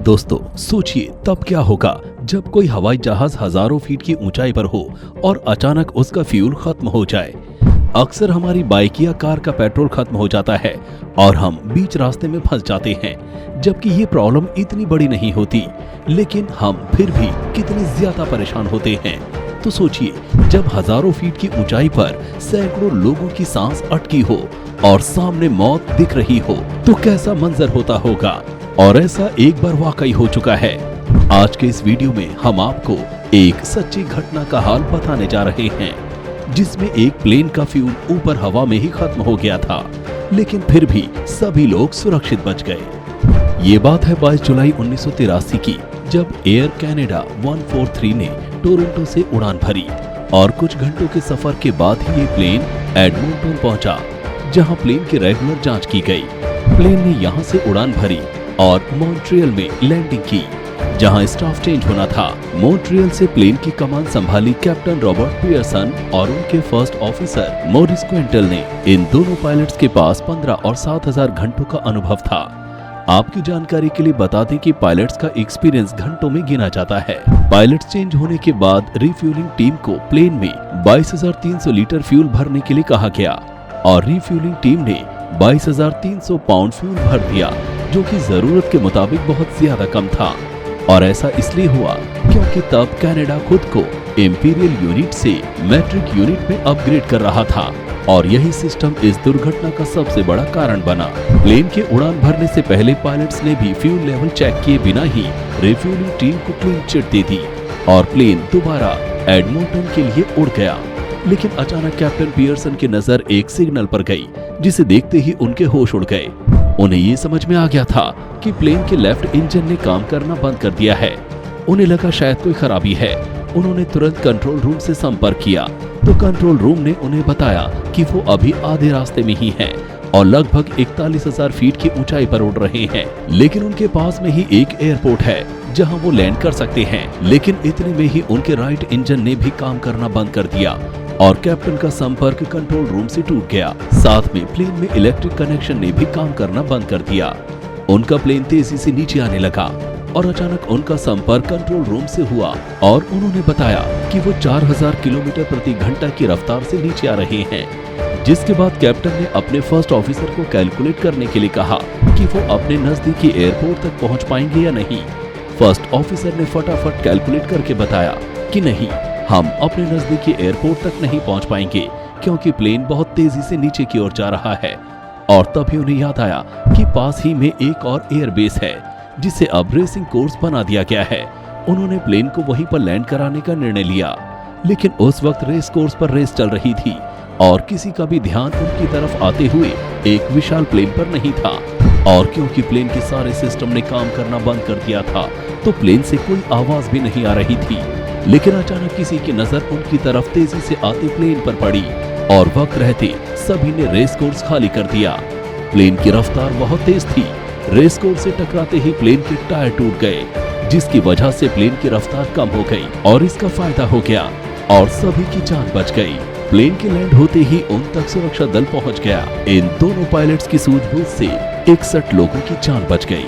दोस्तों सोचिए तब क्या होगा जब कोई हवाई जहाज हजारों फीट की ऊंचाई पर हो और अचानक उसका फ्यूल खत्म हो जाए। अक्सर हमारी बाइक या कार का पेट्रोल खत्म हो जाता है और हम बीच रास्ते में फंस जाते हैं, जबकि ये प्रॉब्लम इतनी बड़ी नहीं होती, लेकिन हम फिर भी कितने ज्यादा परेशान होते हैं। तो सोचिए जब हजारों फीट की ऊंचाई पर सैकड़ों लोगों की सांस अटकी हो और सामने मौत दिख रही हो तो कैसा मंजर होता होगा। और ऐसा एक बार वाकई हो चुका है। आज के इस वीडियो में हम आपको एक सच्ची घटना का हाल बताने जा रहे हैं, जिसमें एक प्लेन का फ्यूल ऊपर हवा में ही खत्म हो गया था, लेकिन फिर भी सभी लोग सुरक्षित बच गए। ये बात है 22 जुलाई 1983 की, जब एयर कनाडा 143 ने टोरंटो से उड़ान भरी और कुछ घंटों के सफर के बाद ही ये प्लेन एडमंटन पहुंचा, जहां प्लेन की रेगुलर जांच की गई। प्लेन ने यहां से उड़ान भरी और मॉन्ट्रियल में लैंडिंग की, जहां स्टाफ चेंज होना था। मॉन्ट्रियल से प्लेन की कमान संभाली कैप्टन रॉबर्ट पियर्सन और उनके फर्स्ट ऑफिसर मॉरिस क्विंटल ने। इन दोनों पायलट्स के पास 15 और 7,000 घंटों का अनुभव था। आपकी जानकारी के लिए बता दें कि पायलट्स का एक्सपीरियंस घंटों में गिना जाता है। पायलट्स चेंज होने के बाद रिफ्यूलिंग टीम को प्लेन में 22,300 लीटर फ्यूल भरने के लिए कहा गया और रिफ्यूलिंग टीम ने 22,300 पाउंड फ्यूल भर दिया, जो कि जरूरत के मुताबिक बहुत ज्यादा कम था। और ऐसा इसलिए हुआ क्योंकि तब कनाडा खुद को इंपीरियल यूनिट से मैट्रिक यूनिट में अपग्रेड कर रहा था और यही सिस्टम इस दुर्घटना का सबसे बड़ा कारण बना। प्लेन के उड़ान भरने से पहले पायलट्स ने भी फ्यूल लेवल चेक किए बिना ही रिफ्यूलिंग टीम को क्लीन चिट दे दी और प्लेन दोबारा एडमंटन के लिए उड़ गया। लेकिन अचानक कैप्टन पियर्सन की नजर एक सिग्नल पर गई, जिसे देखते ही उनके होश उड़ गए। उन्हें ये समझ में आ गया था कि प्लेन के लेफ्ट इंजन ने काम करना बंद कर दिया है। उन्हें लगा शायद कोई खराबी है। उन्होंने तुरंत कंट्रोल रूम से संपर्क किया तो कंट्रोल रूम ने उन्हें बताया कि वो अभी आधे रास्ते में ही हैं और लगभग 41,000 फीट की ऊंचाई पर उड़ रहे हैं, लेकिन उनके पास में ही एक एयरपोर्ट है जहां वो लैंड कर सकते हैं। लेकिन इतने में ही उनके राइट इंजन ने भी काम करना बंद कर दिया और कैप्टन का संपर्क कंट्रोल रूम से टूट गया। साथ में प्लेन में इलेक्ट्रिक कनेक्शन ने भी काम करना बंद कर दिया। उनका प्लेन तेजी से नीचे आने लगा और अचानक उनका संपर्क कंट्रोल रूम से हुआ और उन्होंने बताया कि वो 4,000 किलोमीटर प्रति घंटा की रफ्तार से नीचे आ रहे हैं। जिसके बाद कैप्टन ने अपने फर्स्ट ऑफिसर को कैलकुलेट करने के लिए कहा कि वो अपने नजदीकी एयरपोर्ट तक पहुंच पाएंगे या नहीं। फर्स्ट ऑफिसर ने फटाफट कैलकुलेट करके बताया कि नहीं, हम अपने नजदीकी एयरपोर्ट तक नहीं पहुंच पाएंगे क्योंकि प्लेन बहुत तेजी से नीचे की ओर जा रहा है। और तभी उन्हें याद आया कि पास ही में एक और एयरबेस है, जिसे अब रेसिंग कोर्स बना दिया गया है। उन्होंने प्लेन को वहीं पर लैंड कराने का निर्णय लिया, लेकिन उस वक्त रेस कोर्स पर रेस चल रही थी और किसी का भी ध्यान उनकी तरफ आते हुए एक विशाल प्लेन पर नहीं था। और क्योंकि प्लेन के सारे सिस्टम ने काम करना बंद कर दिया था, तो प्लेन से कोई आवाज भी नहीं आ रही थी। लेकिन अचानक किसी की नजर उनकी तरफ तेजी से आते प्लेन पर पड़ी और वक्त रहते सभी ने रेस कोर्स खाली कर दिया। प्लेन की रफ्तार बहुत तेज थी। रेस कोर्स से टकराते ही प्लेन के टायर टूट गए, जिसकी वजह से प्लेन की रफ्तार कम हो गई और इसका फायदा हो गया और सभी की जान बच गई। प्लेन के लैंड होते ही उन तक सुरक्षा दल पहुंच गया। इन दोनों पायलट्स की सूझबूझ से 61 लोगों की जान बच गई।